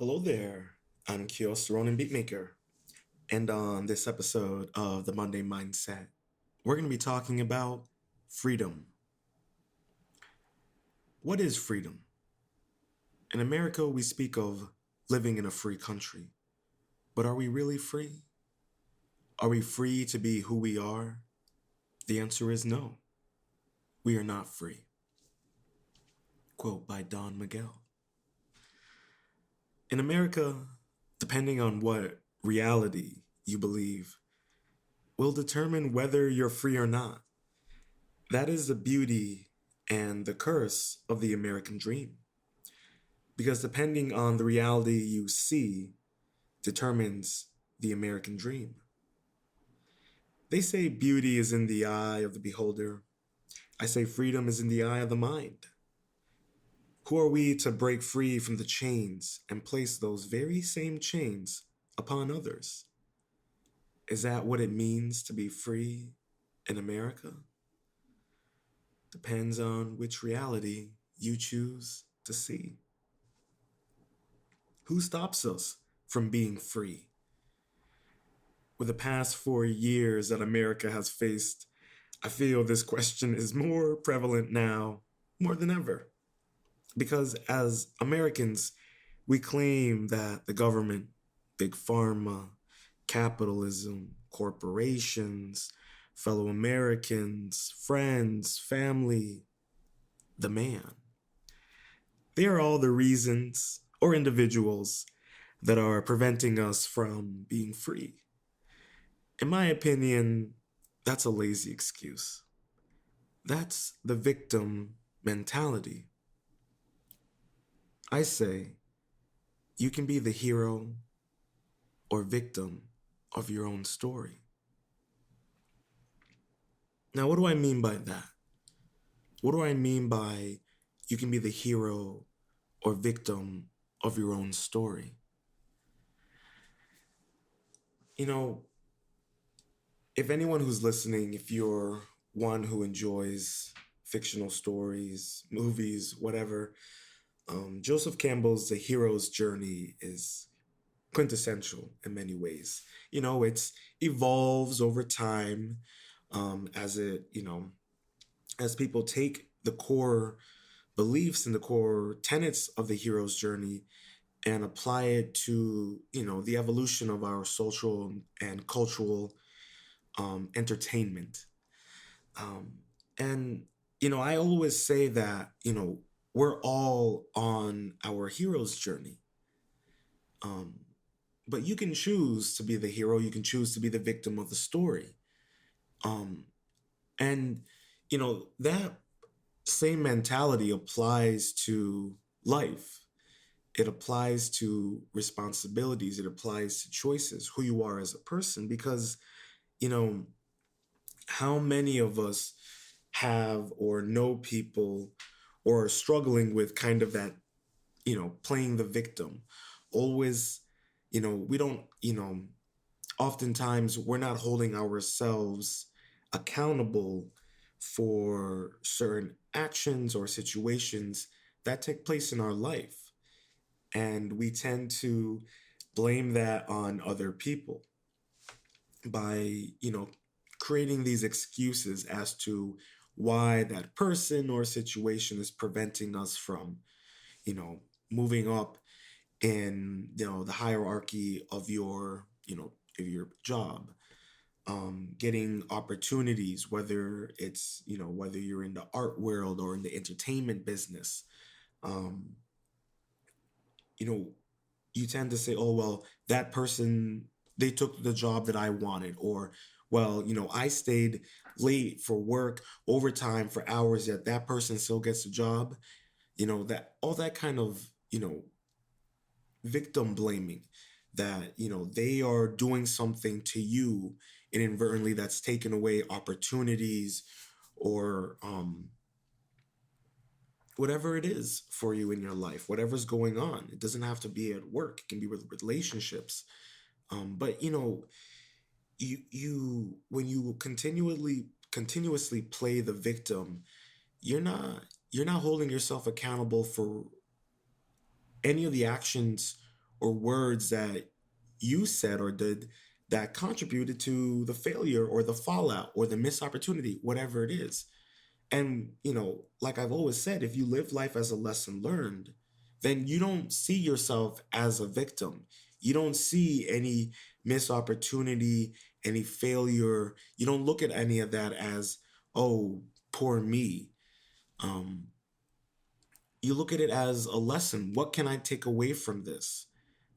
Hello there, I'm Kios Ronan Beatmaker, and on this episode of the Monday Mindset, we're going to be talking about freedom. What is freedom? In America, we speak of living in a free country, but are we really free? Are we free to be who we are? The answer is no, we are not free. Quote by Don Miguel. In America, depending on what reality you believe, will determine whether you're free or not. That is the beauty and the curse of the American dream. Because depending on the reality you see determines the American dream. They say beauty is in the eye of the beholder. I say freedom is in the eye of the mind. Who are we to break free from the chains and place those very same chains upon others? Is that what it means to be free in America? Depends on which reality you choose to see. Who stops us from being free? With the past 4 years that America has faced, I feel this question is more prevalent now, more than ever. Because as Americans, we claim that the government, big pharma, capitalism, corporations, fellow Americans, friends, family, the man, they are all the reasons or individuals that are preventing us from being free. In my opinion, that's a lazy excuse. That's the victim mentality. I say you can be the hero or victim of your own story. Now, what do I mean by that? What do I mean by you can be the hero or victim of your own story? You know, if anyone who's listening, if you're one who enjoys fictional stories, movies, whatever, Joseph Campbell's The Hero's Journey is quintessential in many ways. It's evolves over time as as people take the core beliefs and the core tenets of the hero's journey and apply it to, the evolution of our social and cultural entertainment. Um, and, I always say that, we're all on our hero's journey. Um, but you can choose to be the hero, you can choose to be the victim of the story. Um, and, that same mentality applies to life. It applies to responsibilities, it applies to choices, who you are as a person, because, you know, how many of us have or know people or are struggling with kind of that, playing the victim? Always, we don't, oftentimes we're not holding ourselves accountable for certain actions or situations that take place in our life. And we tend to blame that on other people by, creating these excuses as to why that person or situation is preventing us from, you know, moving up in, the hierarchy of your job, getting opportunities, whether it's, whether you're in the art world or in the entertainment business. Um, you know, you tend to say, oh, well, that person, they took the job that I wanted, or, well, I stayed late for work, overtime for hours, yet that person still gets a job. That all that kind of, victim blaming, that, they are doing something to you inadvertently that's taken away opportunities or whatever it is for you in your life, whatever's going on. It doesn't have to be at work, it can be with relationships. But you when you continuously play the victim, you're not holding yourself accountable for any of the actions or words that you said or did that contributed to the failure or the fallout or the missed opportunity, whatever it is. And, like I've always said, if you live life as a lesson learned, then you don't see yourself as a victim. You don't see any missed opportunity, any failure. You don't look at any of that as, oh, poor me. Um, you look at it as a lesson. What can I take away from this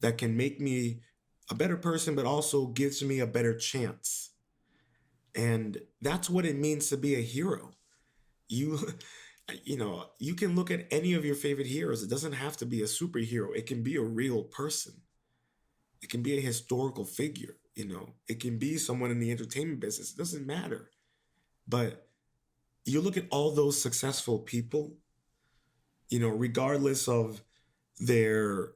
that can make me a better person, but also gives me a better chance? And that's what it means to be a hero. You, you can look at any of your favorite heroes. It doesn't have to be a superhero. It can be a real person. It can be a historical figure. It can be someone in the entertainment business. It doesn't matter. But you look at all those successful people, regardless of their,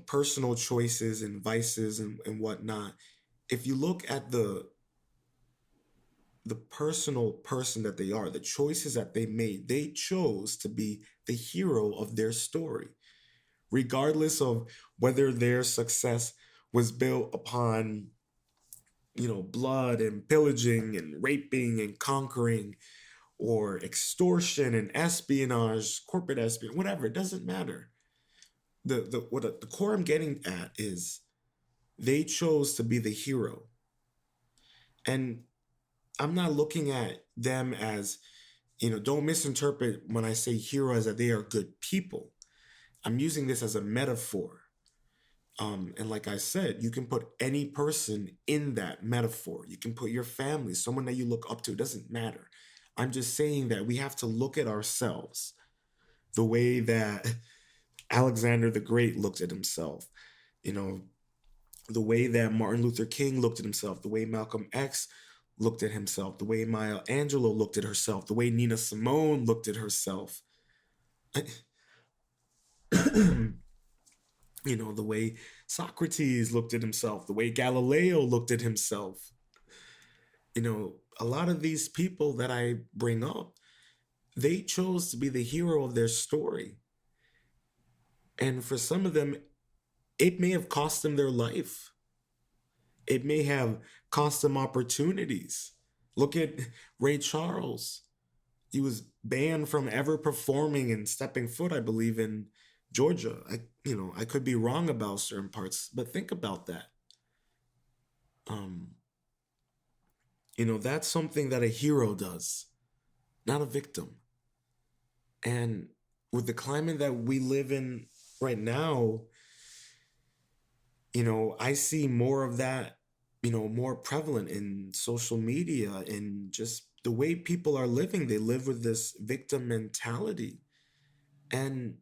personal choices and vices and whatnot. If you look at the personal person that they are, the choices that they made, they chose to be the hero of their story, regardless of whether their success was built upon, blood and pillaging and raping and conquering, or extortion and espionage, corporate espionage, whatever. It doesn't matter. The core I'm getting at is they chose to be the hero. And I'm not looking at them as, don't misinterpret when I say hero as that they are good people. I'm using this as a metaphor. And like I said, you can put any person in that metaphor. You can put your family, someone that you look up to. It doesn't matter. I'm just saying that we have to look at ourselves the way that Alexander the Great looked at himself, you know, the way that Martin Luther King looked at himself, the way Malcolm X looked at himself, the way Maya Angelou looked at herself, the way Nina Simone looked at herself. The way Socrates looked at himself, the way Galileo looked at himself. A lot of these people that I bring up, they chose to be the hero of their story. And for some of them, it may have cost them their life. It may have cost them opportunities. Look at Ray Charles. He was banned from ever performing and stepping foot, I believe, in Georgia. I could be wrong about certain parts, but think about that. Um, that's something that a hero does, not a victim. And with the climate that we live in right now, I see more of that, more prevalent in social media and just the way people are living. They live with this victim mentality. And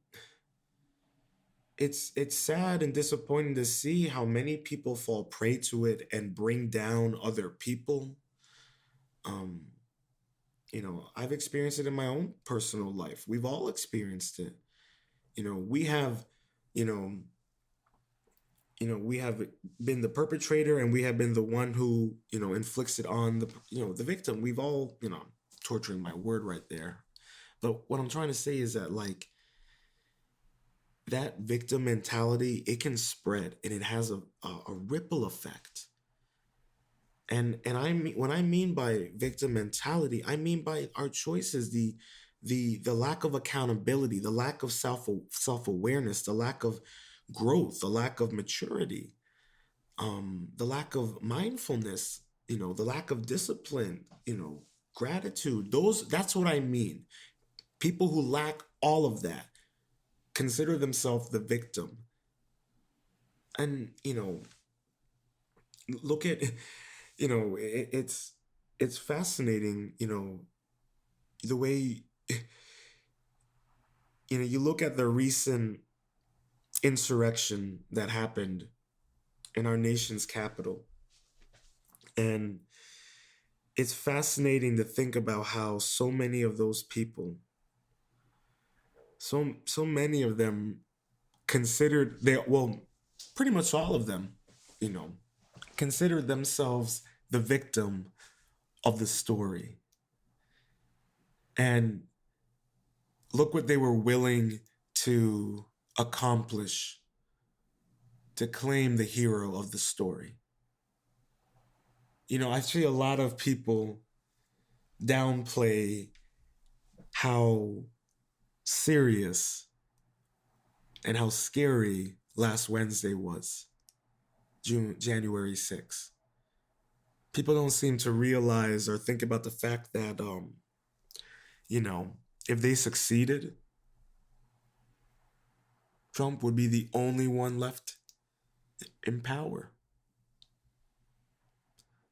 it's sad and disappointing to see how many people fall prey to it and bring down other people. Um, I've experienced it in my own personal life. We've all experienced it. We have, you know, we have been the perpetrator and we have been the one who, inflicts it on the victim. We've all, torturing my word right there. But what I'm trying to say is that, like, that victim mentality, it can spread and it has a ripple effect. And I mean, when I mean by victim mentality, I mean by our choices, the lack of accountability, the lack of self-awareness, the lack of growth, the lack of maturity, the lack of mindfulness, the lack of discipline, gratitude. That's what I mean. People who lack all of that consider themselves the victim. And, look at, it's fascinating, the way, you look at the recent insurrection that happened in our nation's capital. And it's fascinating to think about how so many of those people, so many of them considered pretty much all of them, you know, considered themselves the victim of the story. And look what they were willing to accomplish to claim the hero of the story. I see a lot of people downplay how serious and how scary last Wednesday was, January 6th. People don't seem to realize or think about the fact that, if they succeeded, Trump would be the only one left in power.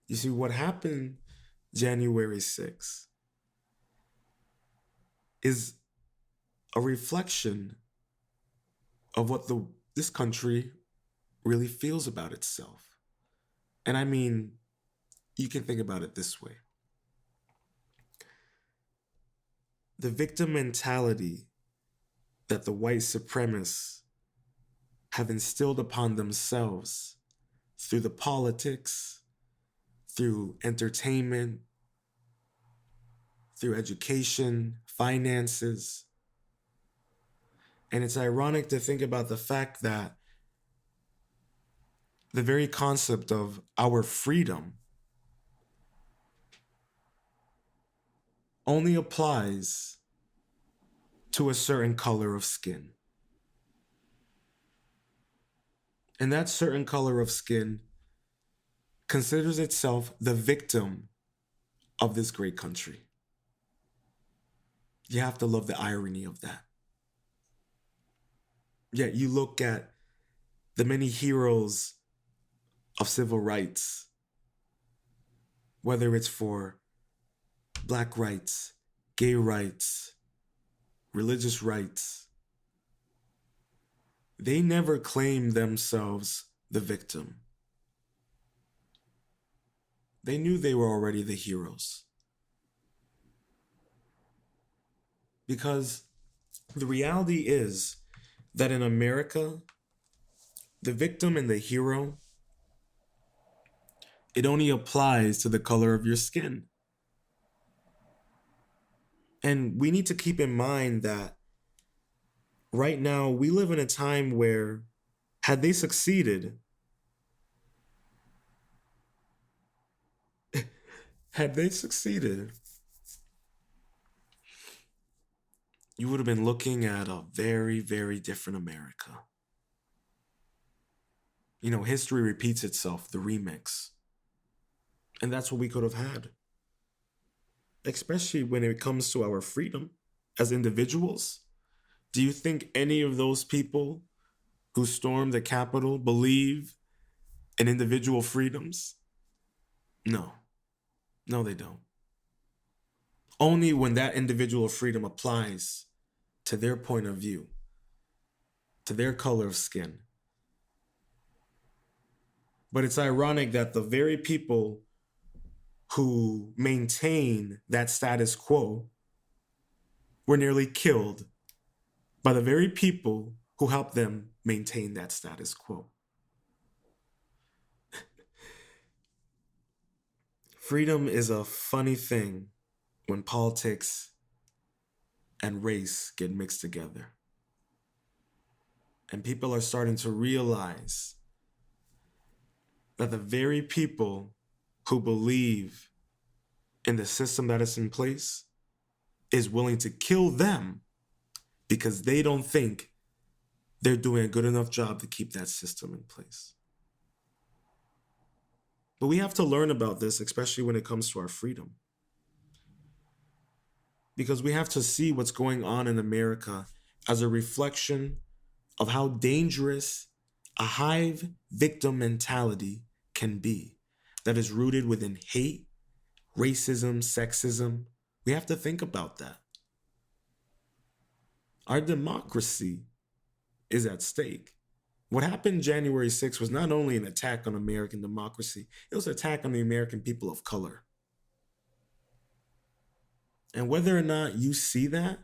You see, what happened January 6th is a reflection of what this country really feels about itself. And I mean, you can think about it this way. The victim mentality that the white supremacists have instilled upon themselves through the politics, through entertainment, through education, finances. And it's ironic to think about the fact that the very concept of our freedom only applies to a certain color of skin. And that certain color of skin considers itself the victim of this great country. You have to love the irony of that. Yet you look at the many heroes of civil rights, whether it's for Black rights, gay rights, religious rights, they never claimed themselves the victim. They knew they were already the heroes. Because the reality is that in America, the victim and the hero, it only applies to the color of your skin. And we need to keep in mind that right now we live in a time where, had they succeeded, you would have been looking at a very, very different America. History repeats itself, the remix. And that's what we could have had. Especially when it comes to our freedom as individuals. Do you think any of those people who stormed the Capitol believe in individual freedoms? No. No, they don't. Only when that individual freedom applies to their point of view, to their color of skin. But it's ironic that the very people who maintain that status quo were nearly killed by the very people who helped them maintain that status quo. Freedom is a funny thing when politics and race get mixed together. And people are starting to realize that the very people who believe in the system that is in place is willing to kill them because they don't think they're doing a good enough job to keep that system in place. But we have to learn about this, especially when it comes to our freedom. Because we have to see what's going on in America as a reflection of how dangerous a hive victim mentality can be that is rooted within hate, racism, sexism. We have to think about that. Our democracy is at stake. What happened January 6th was not only an attack on American democracy, it was an attack on the American people of color. And whether or not you see that,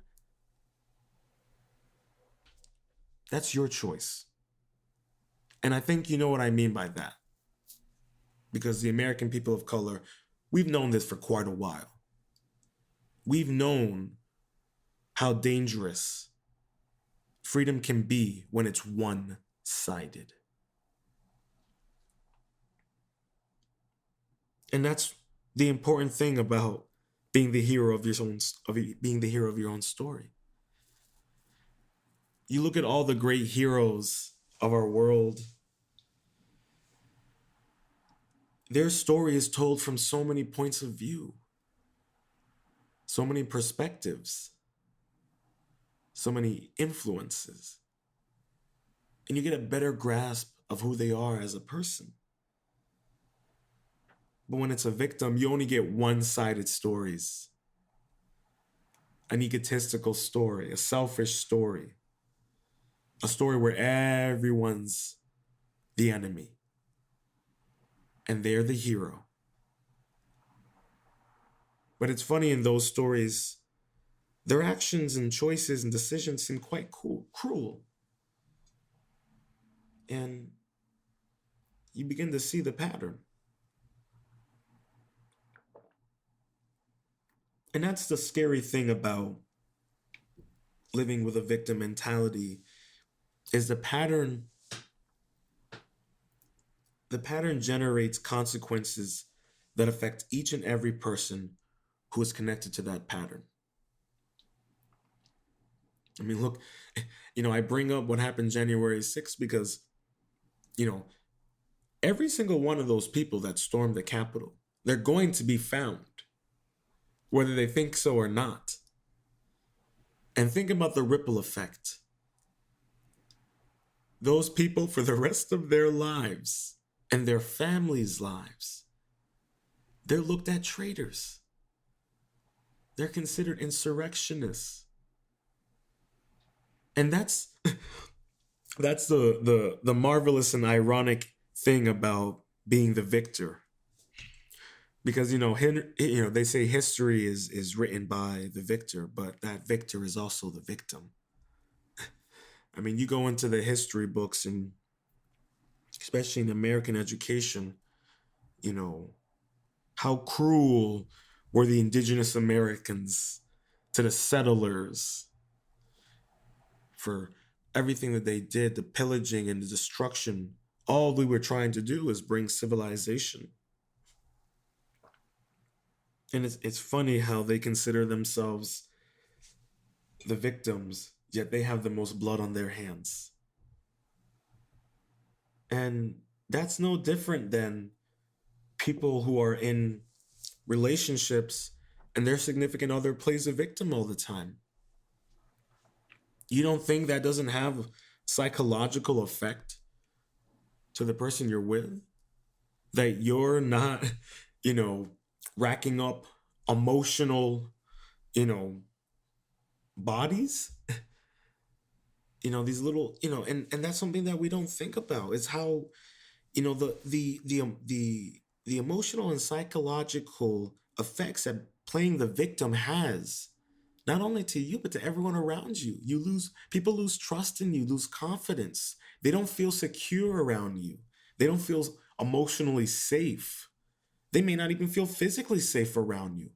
that's your choice. And I think you know what I mean by that. Because the American people of color, we've known this for quite a while. We've known how dangerous freedom can be when it's one-sided. And that's the important thing about being the hero of being the hero of your own story. You look at all the great heroes of our world, their story is told from so many points of view, so many perspectives, so many influences, and you get a better grasp of who they are as a person. But when it's a victim, you only get one-sided stories, an egotistical story, a selfish story, a story where everyone's the enemy and they're the hero. But it's funny, in those stories, their actions and choices and decisions seem quite cruel. And you begin to see the pattern. And that's the scary thing about living with a victim mentality, is the pattern generates consequences that affect each and every person who is connected to that pattern. I mean, look, I bring up what happened January 6th because, you know, every single one of those people that stormed the Capitol, they're going to be found, whether they think so or not. And think about the ripple effect. Those people, for the rest of their lives and their families' lives, they're looked at traitors. They're considered insurrectionists. And that's the marvelous and ironic thing about being the victor. Because they say history is written by the victor, but that victor is also the victim. I mean, you go into the history books, and especially in American education, you know, how cruel were the indigenous Americans to the settlers for everything that they did, the pillaging and the destruction. All we were trying to do is bring civilization. And it's funny how they consider themselves the victims, yet they have the most blood on their hands. And that's no different than people who are in relationships and their significant other plays a victim all the time. You don't think that doesn't have psychological effect to the person you're with? That you're not, you know, racking up emotional, you know, bodies? These little, and that's something that we don't think about. It's how, the emotional and psychological effects that playing the victim has, not only to you but to everyone around you. People lose trust in you, lose confidence. They don't feel secure around you. They don't feel emotionally safe. They may not even feel physically safe around you,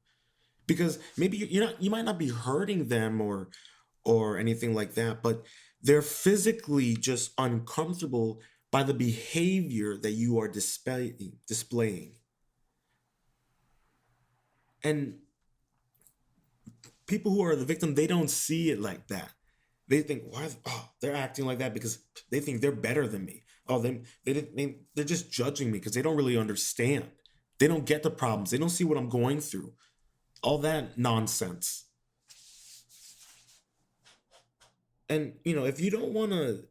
because maybe you might not be hurting them or anything like that, but they're physically just uncomfortable by the behavior that you are displaying. And people who are the victim, they don't see it like that. They think, why? Oh, they're acting like that because they think they're better than me. Oh, they're just judging me because they don't really understand. They don't get the problems. They don't see what I'm going through. All that nonsense. And if you don't want to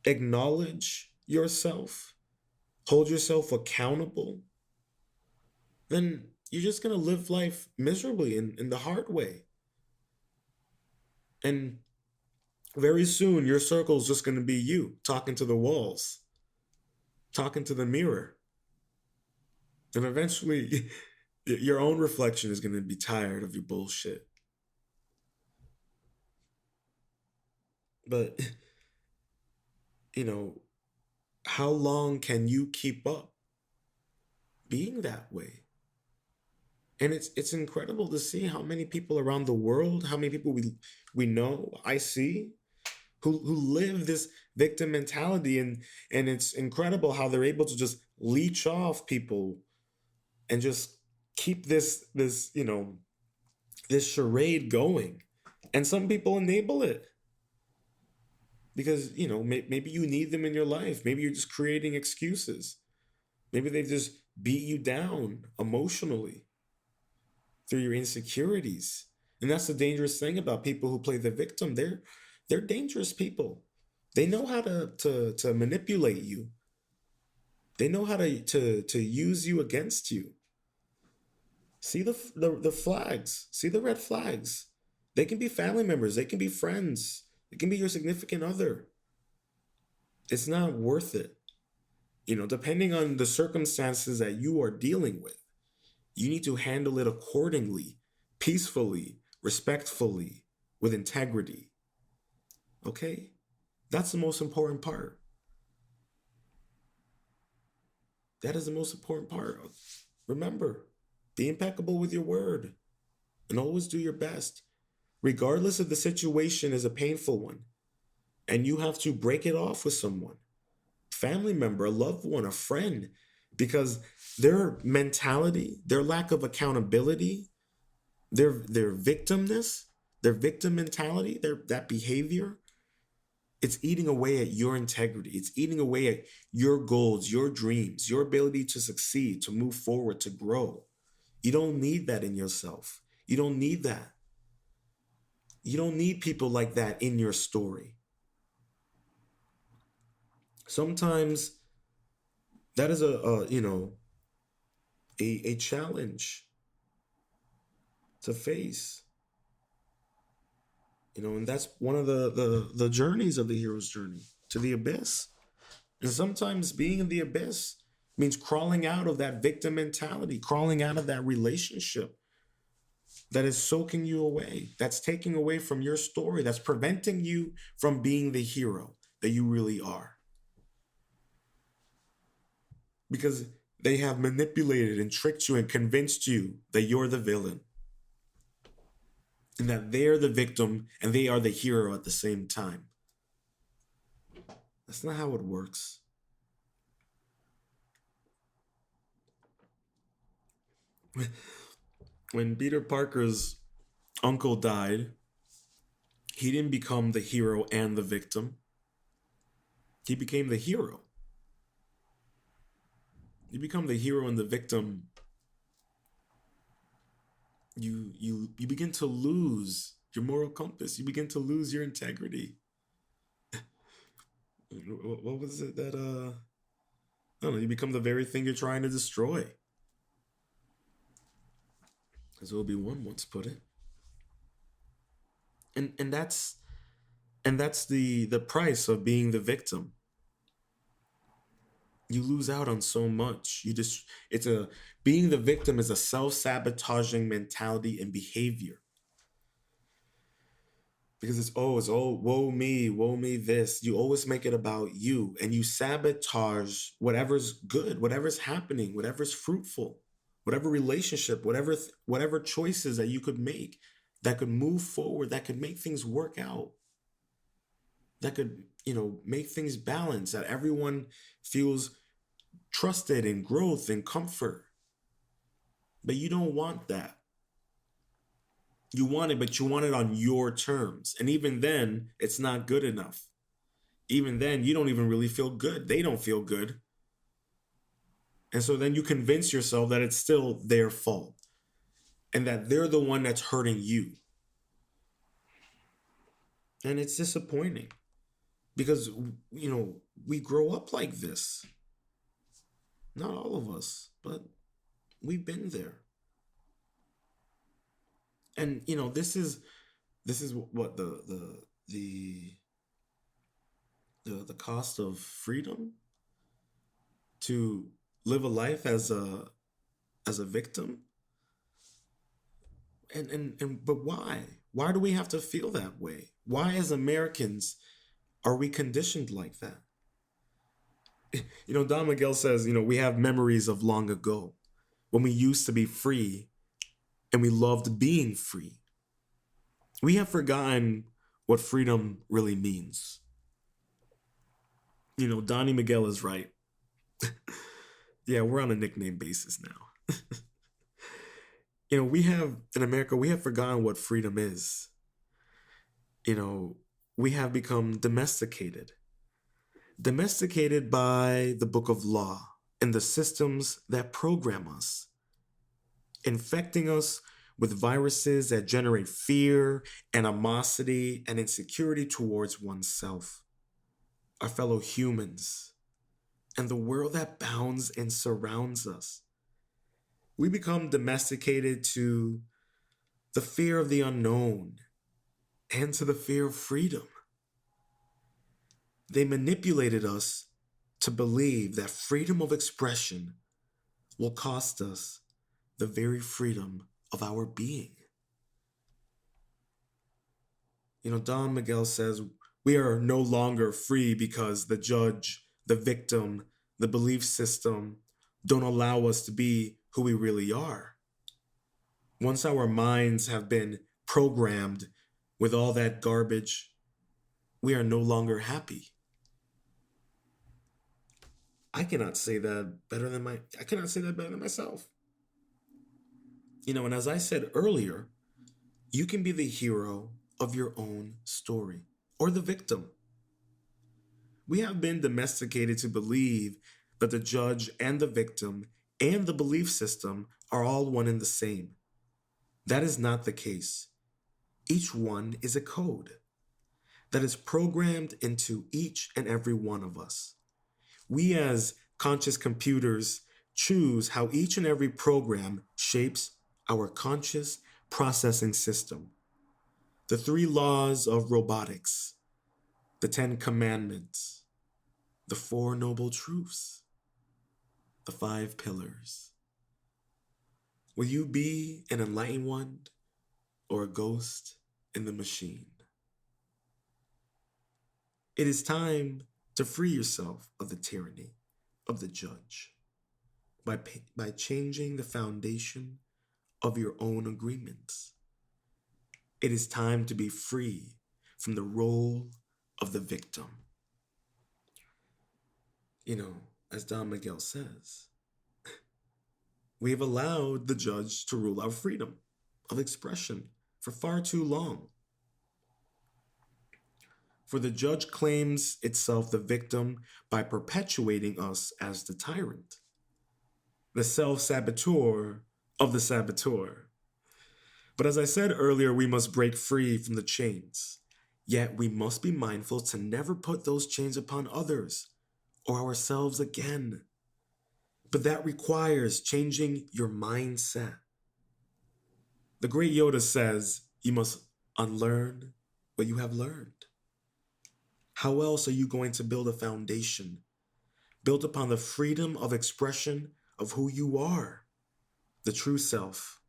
acknowledge yourself, hold yourself accountable, then you're just going to live life miserably in the hard way. And very soon, your circle is just going to be you talking to the walls, talking to the mirror. And eventually, your own reflection is going to be tired of your bullshit. But, you know, how long can you keep up being that way? And it's incredible to see how many people around the world, how many people we know, I see, who live this victim mentality, and it's incredible how they're able to just leech off people and just keep this this charade going. And some people enable it because maybe you need them in your life. Maybe you're just creating excuses. Maybe they just beat you down emotionally through your insecurities. And that's the dangerous thing about people who play the victim. They're dangerous people. They know how to manipulate you. They know how to use you against you. See the flags. See the red flags. They can be family members. They can be friends. It can be your significant other. It's not worth it. Depending on the circumstances that you are dealing with, you need to handle it accordingly, peacefully, respectfully, with integrity. Okay? That's the most important part. That is the most important part. Remember, be impeccable with your word and always do your best, regardless if the situation is a painful one and you have to break it off with someone, family member, a loved one, a friend, because their mentality, their lack of accountability, their victimness, their victim mentality, that behavior, it's eating away at your integrity. It's eating away at your goals, your dreams, your ability to succeed, to move forward, to grow. You don't need that in yourself. You don't need that. You don't need people like that in your story. Sometimes that is a challenge to face. And that's one of the journeys of the hero's journey to the abyss. And sometimes being in the abyss means crawling out of that victim mentality, crawling out of that relationship that is soaking you away, that's taking away from your story, that's preventing you from being the hero that you really are. Because they have manipulated and tricked you and convinced you that you're the villain and that they're the victim and they are the hero at the same time. That's not how it works. When Peter Parker's uncle died, he didn't become the hero and the victim. He became the hero. You become the hero and the victim. You begin to lose your moral compass. You begin to lose your integrity. What was it that I don't know, you become the very thing you're trying to destroy. As Obi-Wan once put it. And that's the price of being the victim. You lose out on so much. Being the victim is a self-sabotaging mentality and behavior. Because it's woe me this. You always make it about you and you sabotage whatever's good, whatever's happening, whatever's fruitful, whatever relationship, whatever choices that you could make that could move forward, that could make things work out, that could, make things balanced, that everyone feels trusted in growth and comfort. But you don't want that. You want it, but you want it on your terms. And even then, it's not good enough. Even then, you don't even really feel good. They don't feel good. And so then you convince yourself that it's still their fault and that they're the one that's hurting you. And it's disappointing because, we grow up like this. Not all of us, but we've been there. And, this is what the cost of freedom, to live a life as a victim. And but why do we have to feel that way? Why as Americans are we conditioned like that? Don Miguel says, we have memories of long ago when we used to be free and we loved being free. We have forgotten what freedom really means. Donnie Miguel is right. Yeah, we're on a nickname basis now. We have, in America, we have forgotten what freedom is. You know, we have become domesticated by the book of law and the systems that program us, infecting us with viruses that generate fear, animosity, and insecurity towards oneself, our fellow humans, and the world that bounds and surrounds us. We become domesticated to the fear of the unknown and to the fear of freedom. They manipulated us to believe that freedom of expression will cost us the very freedom of our being. Don Miguel says we are no longer free because the judge, the victim, the belief system don't allow us to be who we really are. Once our minds have been programmed with all that garbage, we are no longer happy. I cannot say that better than myself. And as I said earlier, you can be the hero of your own story or the victim. We have been domesticated to believe that the judge and the victim and the belief system are all one and the same. That is not the case. Each one is a code that is programmed into each and every one of us. We, as conscious computers, choose how each and every program shapes our conscious processing system. The three laws of robotics, the 10 commandments, the four noble truths, the five pillars. Will you be an enlightened one or a ghost in the machine? It is time to free yourself of the tyranny of the judge by changing the foundation of your own agreements. It is time to be free from the role of the victim. As Don Miguel says, we have allowed the judge to rule our freedom of expression for far too long. For the judge claims itself the victim by perpetuating us as the tyrant, the self-saboteur of the saboteur. But as I said earlier, we must break free from the chains. Yet we must be mindful to never put those chains upon others or ourselves again. But that requires changing your mindset. The great Yoda says you must unlearn what you have learned. How else are you going to build a foundation built upon the freedom of expression of who you are, the true self?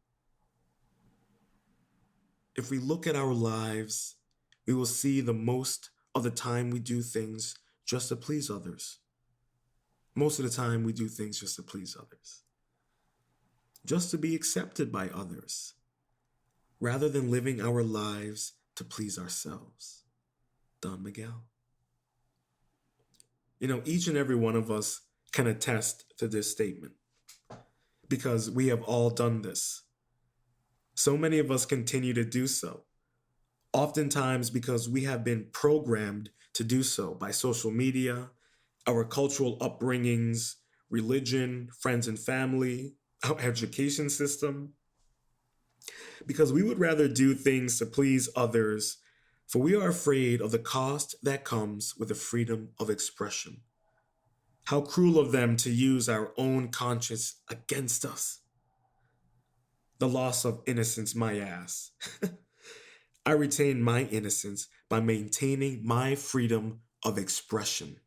If we look at our lives, we will see the most of the time we do things just to please others. Most of the time we do things just to please others, just to be accepted by others, rather than living our lives to please ourselves. Don Miguel. Each and every one of us can attest to this statement because we have all done this. So many of us continue to do so, oftentimes because we have been programmed to do so by social media, our cultural upbringings, religion, friends and family, our education system. Because we would rather do things to please others, for we are afraid of the cost that comes with the freedom of expression. How cruel of them to use our own conscience against us. The loss of innocence, my ass. I retain my innocence by maintaining my freedom of expression.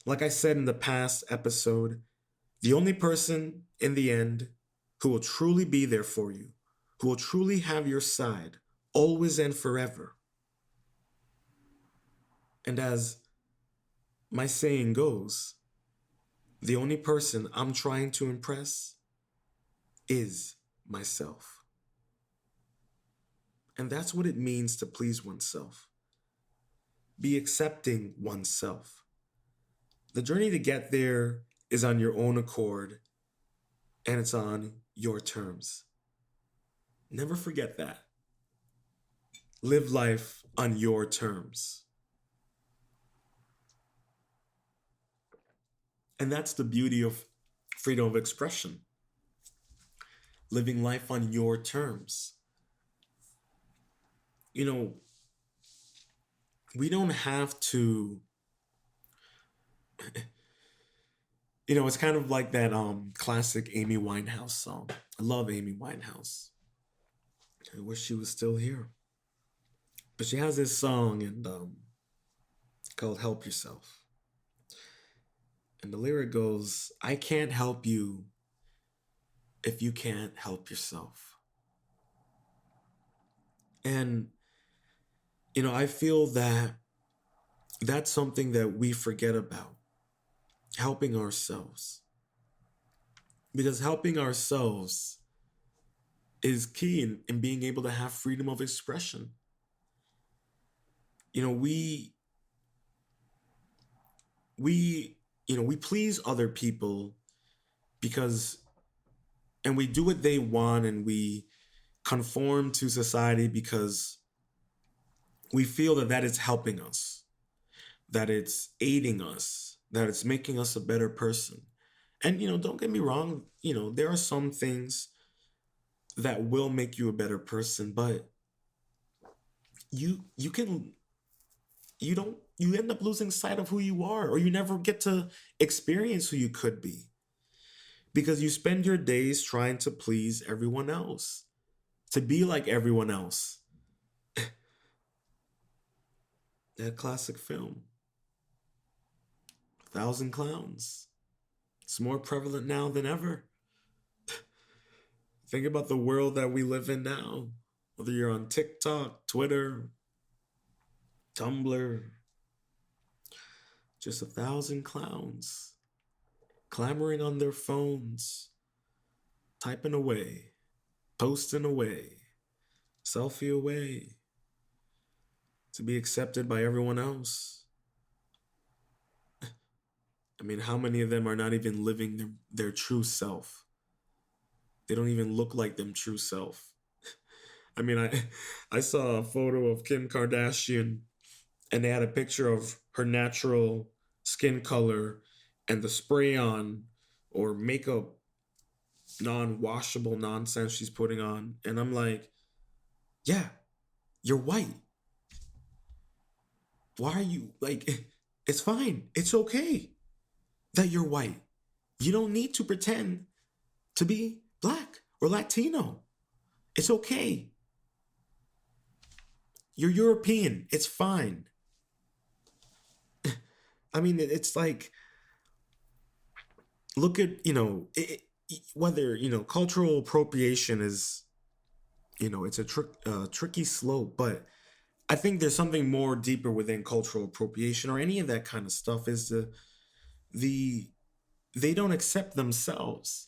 Like I said in the past episode, the only person in the end who will truly be there for you, who will truly have your side, always and forever. And as my saying goes, the only person I'm trying to impress is myself. And that's what it means to please oneself. Be accepting oneself. The journey to get there is on your own accord and it's on your terms. Never forget that. Live life on your terms. And that's the beauty of freedom of expression, living life on your terms. You know, we don't have to, it's kind of like that classic Amy Winehouse song. I love Amy Winehouse. I wish she was still here. But she has this song and called Help Yourself. And the lyric goes, I can't help you if you can't help yourself. And, I feel that that's something that we forget about, helping ourselves. Because helping ourselves is key in being able to have freedom of expression. You know, we please other people because, and we do what they want, and we conform to society because we feel that that is helping us, that it's aiding us, that it's making us a better person. And, don't get me wrong, there are some things that will make you a better person, but you can you don't you end up losing sight of who you are, or you never get to experience who you could be because you spend your days trying to please everyone else, to be like everyone else. That classic film, Thousand Clowns. It's more prevalent now than ever. Think about the world that we live in now. Whether you're on TikTok, Twitter, Tumblr, just 1,000 clowns clamoring on their phones, typing away, posting away, selfie away, to be accepted by everyone else. I mean, how many of them are not even living their true self? They don't even look like them true self. I mean, I saw a photo of Kim Kardashian, and they had a picture of her natural skin color and the spray on or makeup non-washable nonsense she's putting on. And I'm like, yeah, you're white. Why are you like, it's fine. It's okay that you're white. You don't need to pretend to be black or Latino. It's okay. You're European. It's fine. I mean, it's like, look at, whether, cultural appropriation is, it's a tricky slope, but I think there's something more deeper within cultural appropriation or any of that kind of stuff is the they don't accept themselves.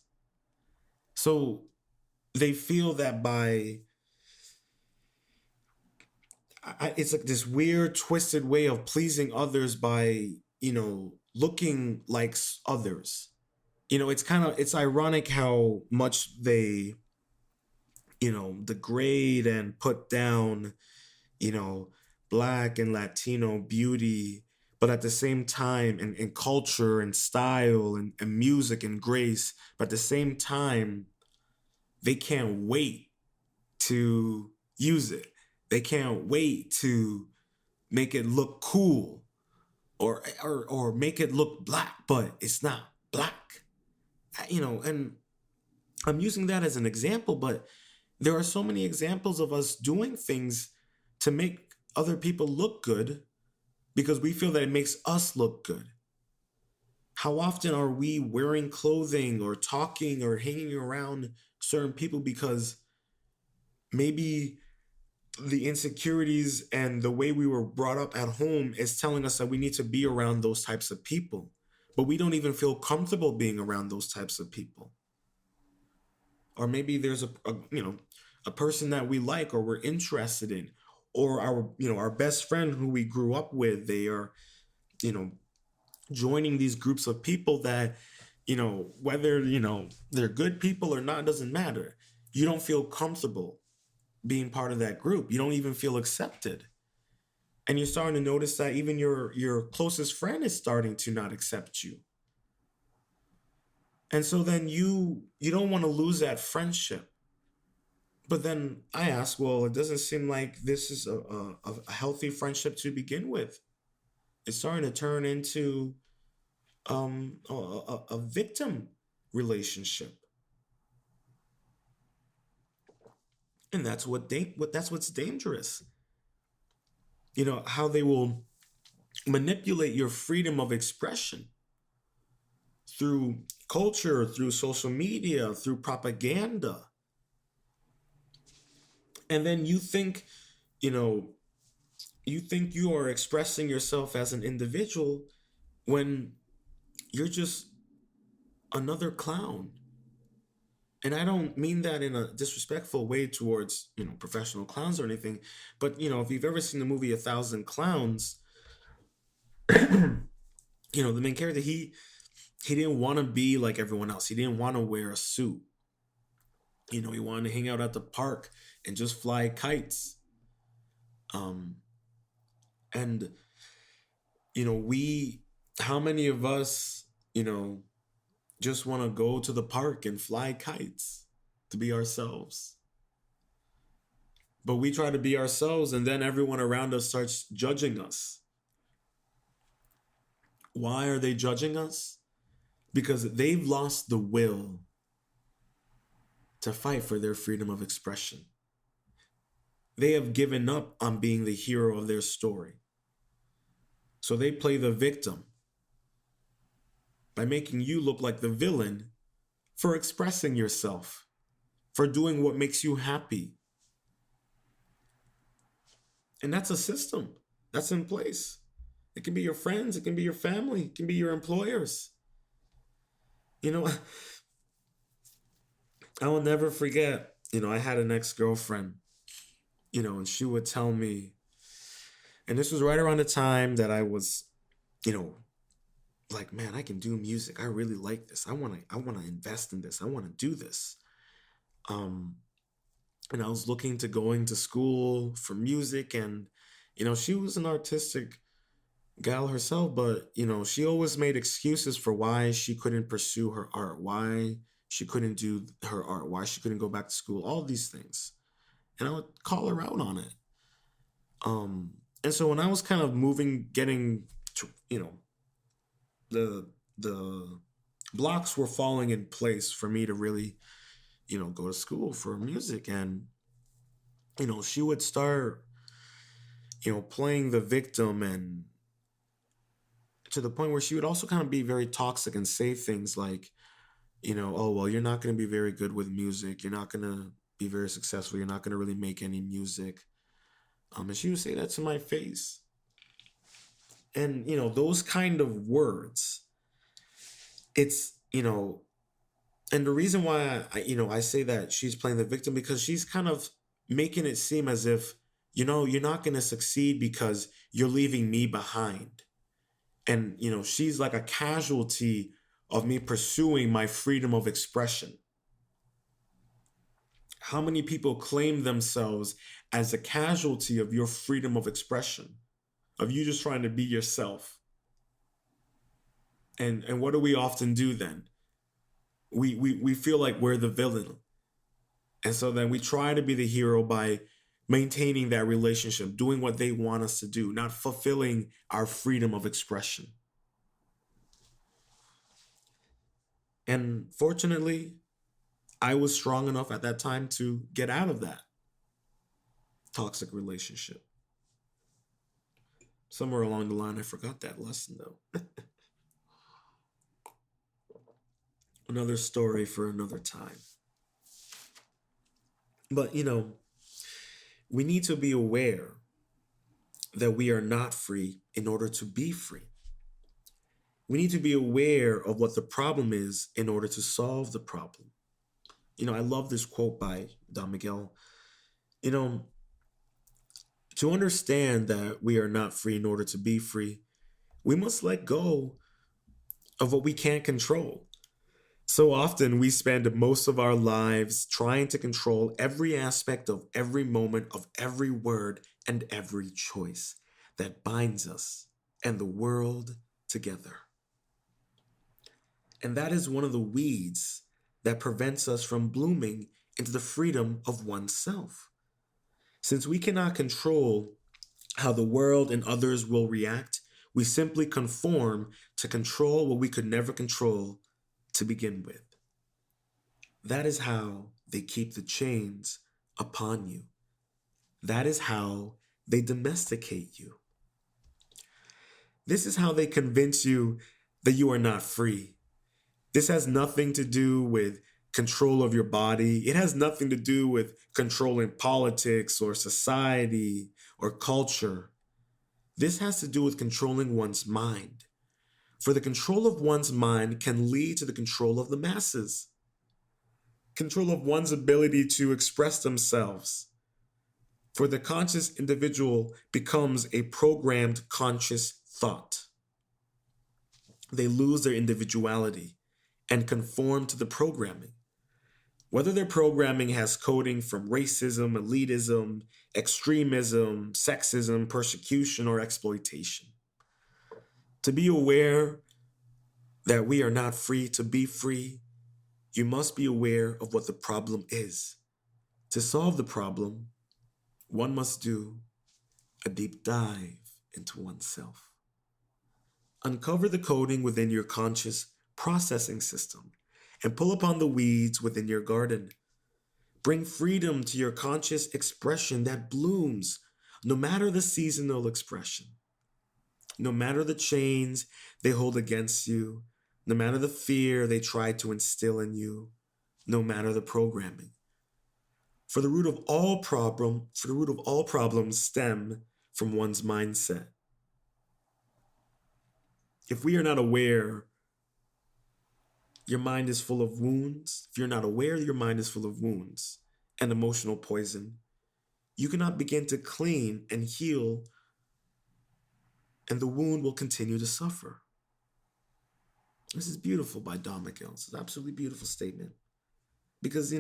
So they feel that it's like this weird twisted way of pleasing others by, looking like others. It's ironic how much they, degrade and put down, you know, black and Latino beauty, but at the same time, and culture and style and music and grace, but at the same time, they can't wait to use it. They can't wait to make it look cool or make it look black, but it's not black. And I'm using that as an example, but there are so many examples of us doing things to make other people look good because we feel that it makes us look good. How often are we wearing clothing or talking or hanging around certain people because maybe the insecurities and the way we were brought up at home is telling us that we need to be around those types of people, but we don't even feel comfortable being around those types of people? Or maybe there's a person that we like or we're interested in, or our best friend who we grew up with, they are you know joining these groups of people that Whether, they're good people or not, doesn't matter. You don't feel comfortable being part of that group. You don't even feel accepted. And you're starting to notice that even your closest friend is starting to not accept you. And so then you don't want to lose that friendship. But then I ask, well, it doesn't seem like this is a healthy friendship to begin with. It's starting to turn into a victim relationship, and that's what's dangerous. How they will manipulate your freedom of expression through culture, through social media, through propaganda, and then you know, you think you are expressing yourself as an individual when you're just another clown. And I don't mean that in a disrespectful way towards, professional clowns or anything, but if you've ever seen the movie A Thousand Clowns, the main character, he didn't want to be like everyone else. He didn't want to wear a suit. He wanted to hang out at the park and just fly kites. Um and we how many of us, just want to go to the park and fly kites to be ourselves? But we try to be ourselves, and then everyone around us starts judging us. Why are they judging us? Because they've lost the will to fight for their freedom of expression. They have given up on being the hero of their story. So they play the victim by making you look like the villain for expressing yourself, for doing what makes you happy. And that's a system that's in place. It can be your friends, it can be your family, it can be your employers. You know, I will never forget, I had an ex girlfriend, and she would tell me, and this was right around the time that I was, you know, like, man, I can do music. I really like this. I want to invest in this. I want to do this. Um, and I was looking to going to school for music, and she was an artistic gal herself, but she always made excuses for why she couldn't pursue her art, why she couldn't do her art, why she couldn't go back to school, all these things. And I would call her out on it. Um, and so when I was kind of moving, getting to, the the blocks were falling in place for me to really, go to school for music. And she would start, playing the victim, and to the point where she would also kind of be very toxic and say things like, oh, well, you're not going to be very good with music. You're not going to be very successful. You're not going to really make any music. And she would say that to my face. And, those kind of words, it's, and the reason why I say that she's playing the victim, because she's kind of making it seem as if, you're not going to succeed because you're leaving me behind. And, she's like a casualty of me pursuing my freedom of expression. How many people claim themselves as a casualty of your freedom of expression, of you just trying to be yourself? And what do we often do then? We feel like we're the villain. And so then we try to be the hero by maintaining that relationship, doing what they want us to do, not fulfilling our freedom of expression. And fortunately, I was strong enough at that time to get out of that toxic relationship. Somewhere along the line, I forgot that lesson though. Another story for another time. But, we need to be aware that we are not free in order to be free. We need to be aware of what the problem is in order to solve the problem. I love this quote by Don Miguel. You know, to understand that we are not free in order to be free, we must let go of what we can't control. So often we spend most of our lives trying to control every aspect of every moment of every word and every choice that binds us and the world together. And that is one of the weeds that prevents us from blooming into the freedom of oneself. Since we cannot control how the world and others will react, we simply conform to control what we could never control to begin with. That is how they keep the chains upon you. That is how they domesticate you. This is how they convince you that you are not free. This has nothing to do with control of your body. It has nothing to do with controlling politics or society or culture. This has to do with controlling one's mind. For the control of one's mind can lead to the control of the masses, control of one's ability to express themselves. For the conscious individual becomes a programmed conscious thought. They lose their individuality and conform to the programming. Whether their programming has coding from racism, elitism, extremism, sexism, persecution, or exploitation. To be aware that we are not free to be free, you must be aware of what the problem is. To solve the problem, one must do a deep dive into oneself. Uncover the coding within your conscious processing system and pull upon the weeds within your garden. Bring freedom to your conscious expression that blooms, no matter the seasonal expression, no matter the chains they hold against you, no matter the fear they try to instill in you, no matter the programming. For the root of all problems stem from one's mindset. If we are not aware your mind is full of wounds, if you're not aware your mind is full of wounds and emotional poison, you cannot begin to clean and heal, and the wound will continue to suffer. This is beautiful by Don McGill. It's an absolutely beautiful statement. Because,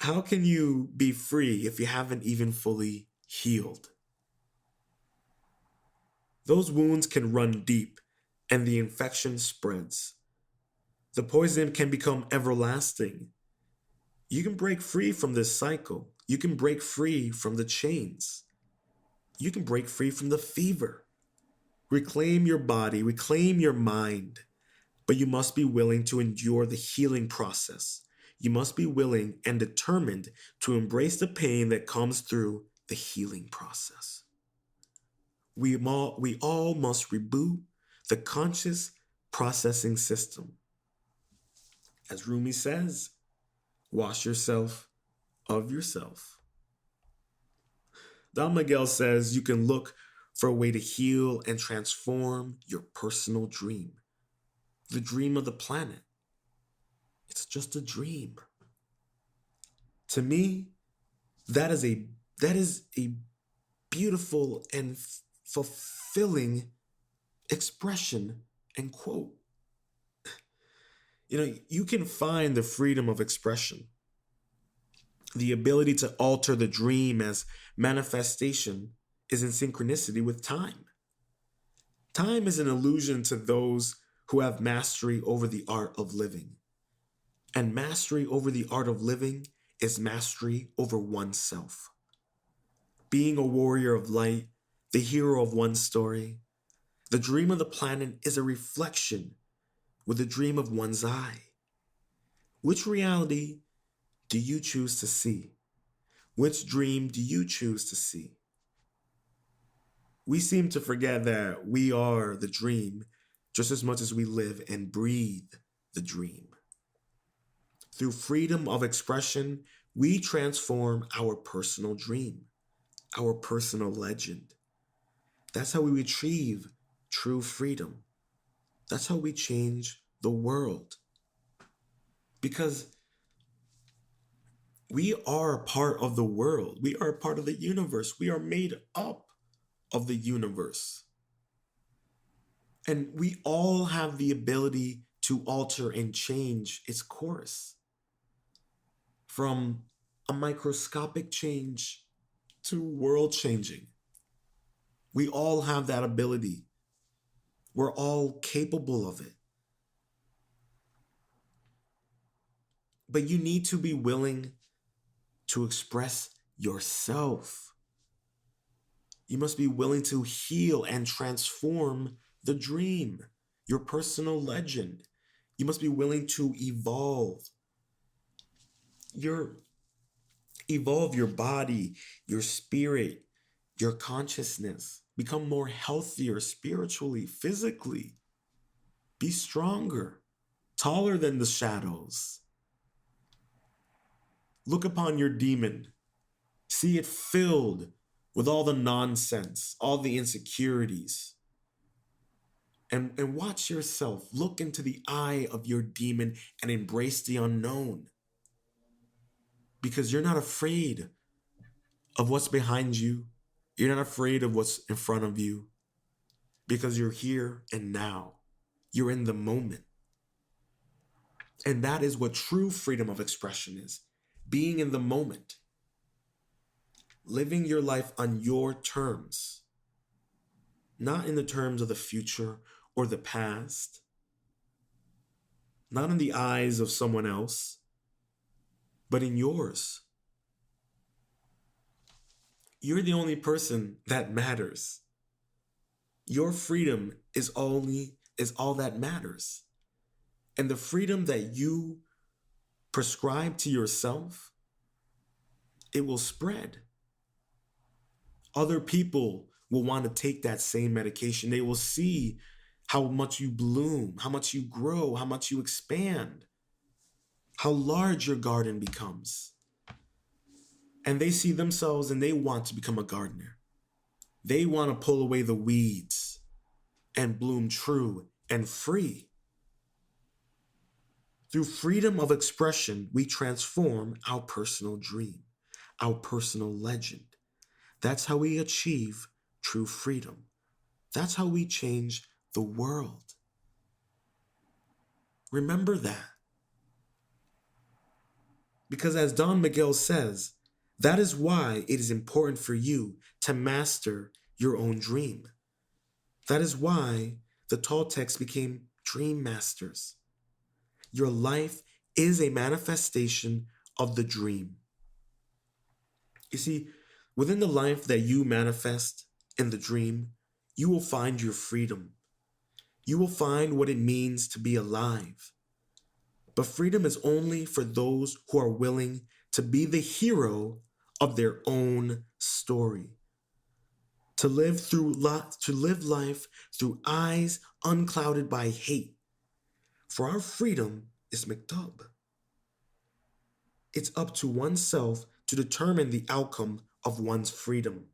how can you be free if you haven't even fully healed? Those wounds can run deep and the infection spreads. The poison can become everlasting. You can break free from this cycle. You can break free from the chains. You can break free from the fever. Reclaim your body, reclaim your mind, but you must be willing to endure the healing process. You must be willing and determined to embrace the pain that comes through the healing process. We all must reboot the conscious processing system. As Rumi says, wash yourself of yourself. Don Miguel says you can look for a way to heal and transform your personal dream, the dream of the planet. It's just a dream. To me, that is a beautiful and fulfilling expression and quote. You can find the freedom of expression, the ability to alter the dream as manifestation is in synchronicity with time. Time is an illusion to those who have mastery over the art of living. And mastery over the art of living is mastery over oneself. Being a warrior of light, the hero of one's story, the dream of the planet is a reflection with the dream of one's eye. Which reality do you choose to see? Which dream do you choose to see? We seem to forget that we are the dream just as much as we live and breathe the dream. Through freedom of expression, we transform our personal dream, our personal legend. That's how we achieve true freedom. That's how we change the world. Because we are a part of the world. We are a part of the universe. We are made up of the universe. And we all have the ability to alter and change its course, from a microscopic change to world changing. We all have that ability. We're all capable of it. But you need to be willing to express yourself. You must be willing to heal and transform the dream, your personal legend. You must be willing to your evolve your body, your spirit, your consciousness. Become more healthier spiritually, physically. Be stronger, taller than the shadows. Look upon your demon. See it filled with all the nonsense, all the insecurities. And watch yourself. Look into the eye of your demon and embrace the unknown. Because you're not afraid of what's behind you. You're not afraid of what's in front of you. Because you're here and now. You're in the moment. And that is what true freedom of expression is. Being in the moment. Living your life on your terms. Not in the terms of the future or the past. Not in the eyes of someone else, but in yours. You're the only person that matters. Your freedom is all that matters. And the freedom that you prescribe to yourself, it will spread. Other people will want to take that same medication. They will see how much you bloom, how much you grow, how much you expand, how large your garden becomes. And they see themselves and they want to become a gardener. They want to pull away the weeds and bloom true and free. Through freedom of expression, we transform our personal dream, our personal legend. That's how we achieve true freedom. That's how we change the world. Remember that. Because as Don Miguel says, that is why it is important for you to master your own dream. That is why the Toltecs became dream masters. Your life is a manifestation of the dream. You see, within the life that you manifest in the dream, you will find your freedom. You will find what it means to be alive. But freedom is only for those who are willing to be the hero of their own story. To live life through eyes unclouded by hate. For our freedom is McDub. It's up to oneself to determine the outcome of one's freedom.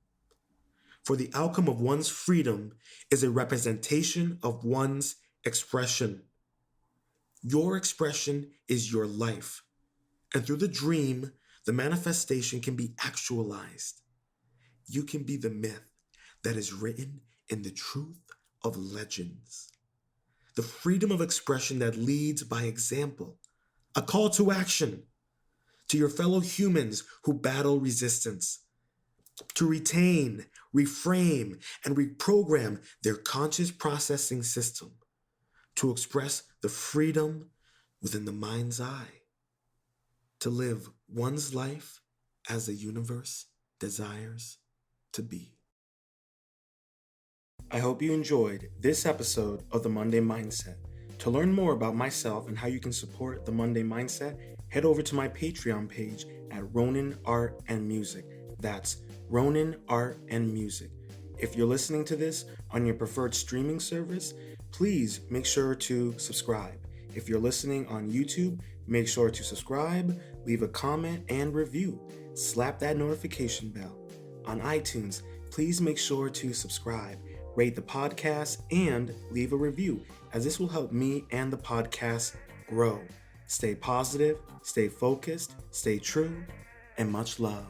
For the outcome of one's freedom is a representation of one's expression. Your expression is your life. And through the dream, the manifestation can be actualized. You can be the myth that is written in the truth of legends. The freedom of expression that leads by example. A call to action to your fellow humans who battle resistance. To retain, reframe, and reprogram their conscious processing system. To express the freedom within the mind's eye. To live one's life as the universe desires to be. I hope you enjoyed this episode of The Monday Mindset. To learn more about myself and how you can support The Monday Mindset, head over to my Patreon page at Ronin Art and Music. That's Ronin Art and Music. If you're listening to this on your preferred streaming service, please make sure to subscribe. If you're listening on YouTube, make sure to subscribe, leave a comment, and review. Slap that notification bell. On iTunes, please make sure to subscribe, rate the podcast, and leave a review, as this will help me and the podcast grow. Stay positive, stay focused, stay true, and much love.